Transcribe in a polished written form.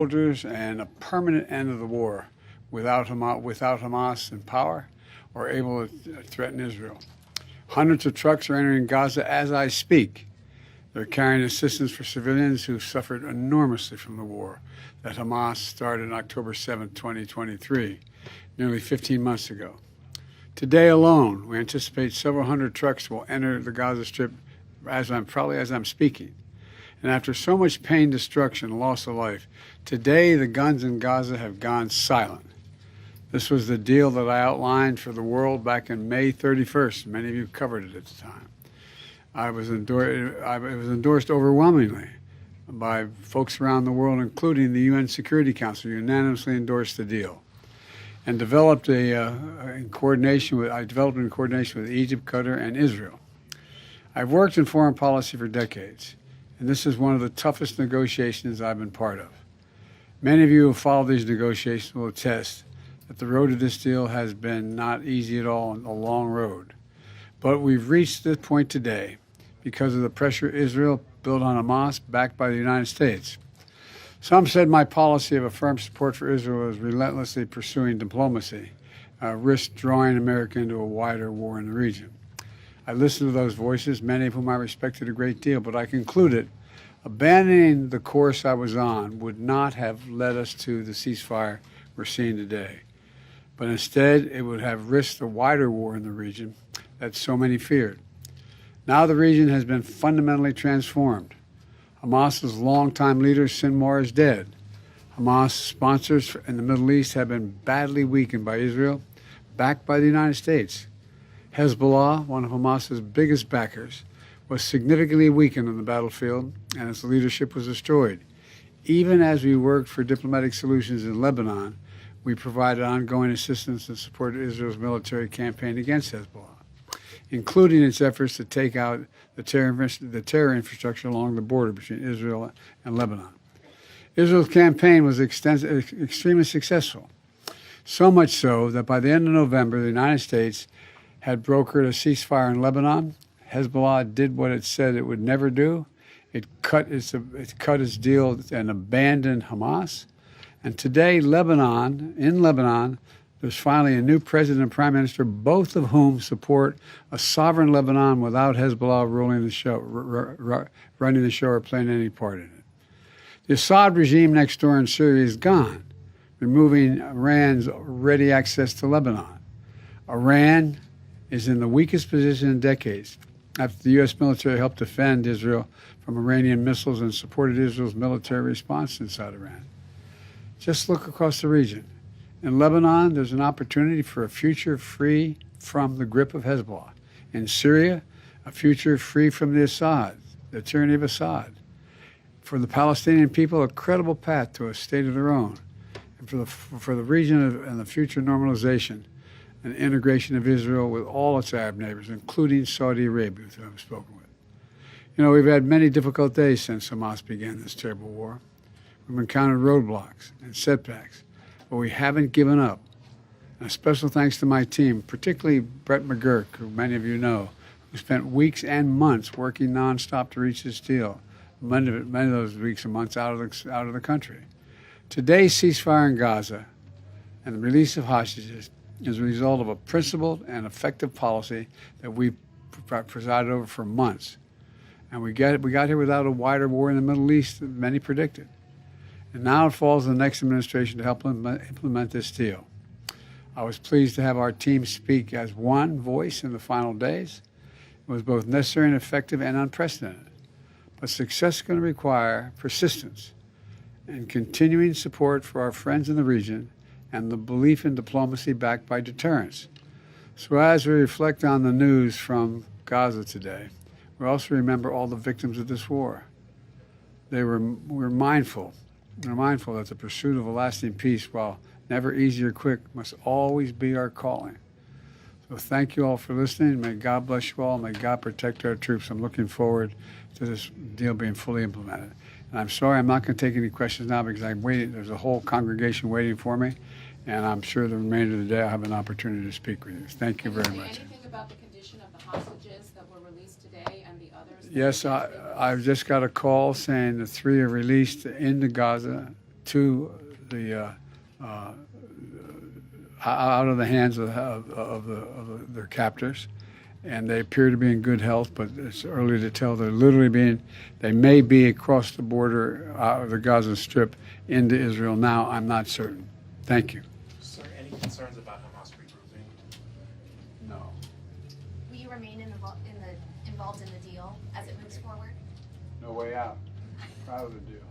soldiers and a permanent end of the war without Hamas in power or able to threaten Israel. Hundreds of trucks are entering Gaza as I speak. They're carrying assistance for civilians who suffered enormously from the war that Hamas started on October 7, 2023, nearly 15 months ago. Today alone, we anticipate several hundred trucks will enter the Gaza Strip as I'm speaking. And after so much pain, destruction, loss of life, today the guns in Gaza have gone silent. This was the deal that I outlined for the world back in May 31st. Many of you covered it at the time. It was endorsed overwhelmingly by folks around the world, including the UN Security Council, unanimously endorsed the deal, and developed in coordination with Egypt, Qatar, and Israel. I've worked in foreign policy for decades, and this is one of the toughest negotiations I've been part of. Many of you who followed these negotiations will attest that the road to this deal has been not easy at all, and a long road. But we've reached this point today because of the pressure Israel built on Hamas, backed by the United States. Some said my policy of a firm support for Israel was relentlessly pursuing diplomacy, risked drawing America into a wider war in the region. I listened to those voices, many of whom I respected a great deal, but I concluded abandoning the course I was on would not have led us to the ceasefire we're seeing today. But instead, it would have risked a wider war in the region that so many feared. Now the region has been fundamentally transformed. Hamas's longtime leader, Sinwar, is dead. Hamas sponsors in the Middle East have been badly weakened by Israel, backed by the United States. Hezbollah, one of Hamas's biggest backers, was significantly weakened on the battlefield, and its leadership was destroyed. Even as we worked for diplomatic solutions in Lebanon, we provided ongoing assistance and supported Israel's military campaign against Hezbollah, including its efforts to take out the terror infrastructure along the border between Israel and Lebanon. Israel's campaign was extremely successful, so much so that by the end of November, the United States had brokered a ceasefire in Lebanon. Hezbollah did what it said it would never do. It cut its deal and abandoned Hamas. And today, in Lebanon, there's finally a new president and prime minister, both of whom support a sovereign Lebanon without Hezbollah running the show or playing any part in it. The Assad regime next door in Syria is gone, removing Iran's ready access to Lebanon. Iran is in the weakest position in decades after the U.S. military helped defend Israel from Iranian missiles and supported Israel's military response inside Iran. Just look across the region. In Lebanon, there's an opportunity for a future free from the grip of Hezbollah. In Syria, a future free from the tyranny of Assad. For the Palestinian people, a credible path to a state of their own. And for the region and the future normalization and integration of Israel with all its Arab neighbors, including Saudi Arabia, who I've spoken with. You know, we've had many difficult days since Hamas began this terrible war. We've encountered roadblocks and setbacks, but we haven't given up. And a special thanks to my team, particularly Brett McGurk, who many of you know, who spent weeks and months working nonstop to reach this deal. Many of those weeks and months out of the country. Today's ceasefire in Gaza and the release of hostages is a result of a principled and effective policy that we presided over for months. And we got here without a wider war in the Middle East than many predicted. And now it falls on the next administration to help implement this deal. I was pleased to have our team speak as one voice in the final days. It was both necessary and effective and unprecedented. But success is going to require persistence and continuing support for our friends in the region and the belief in diplomacy backed by deterrence. So as we reflect on the news from Gaza today, we also remember all the victims of this war. We're mindful that the pursuit of a lasting peace, while never easy or quick, must always be our calling. So thank you all for listening. May God bless you all. May God protect our troops. I'm looking forward to this deal being fully implemented. And I'm sorry I'm not going to take any questions now because I'm waiting. There's a whole congregation waiting for me. And I'm sure the remainder of the day I'll have an opportunity to speak with you. Thank you very much. Anything about the condition of the hostages that were released today and the others? Yes, I've just got a call saying the 3 are released into Gaza to the out of the hands of their captors, and they appear to be in good health. But it's early to tell. They may be across the border out of the Gaza Strip into Israel now. I'm not certain. Thank you. Sir, any concerns about Hamas regrouping? No. Will you remain involved in the deal as it moves forward? No way out. Proud of the deal.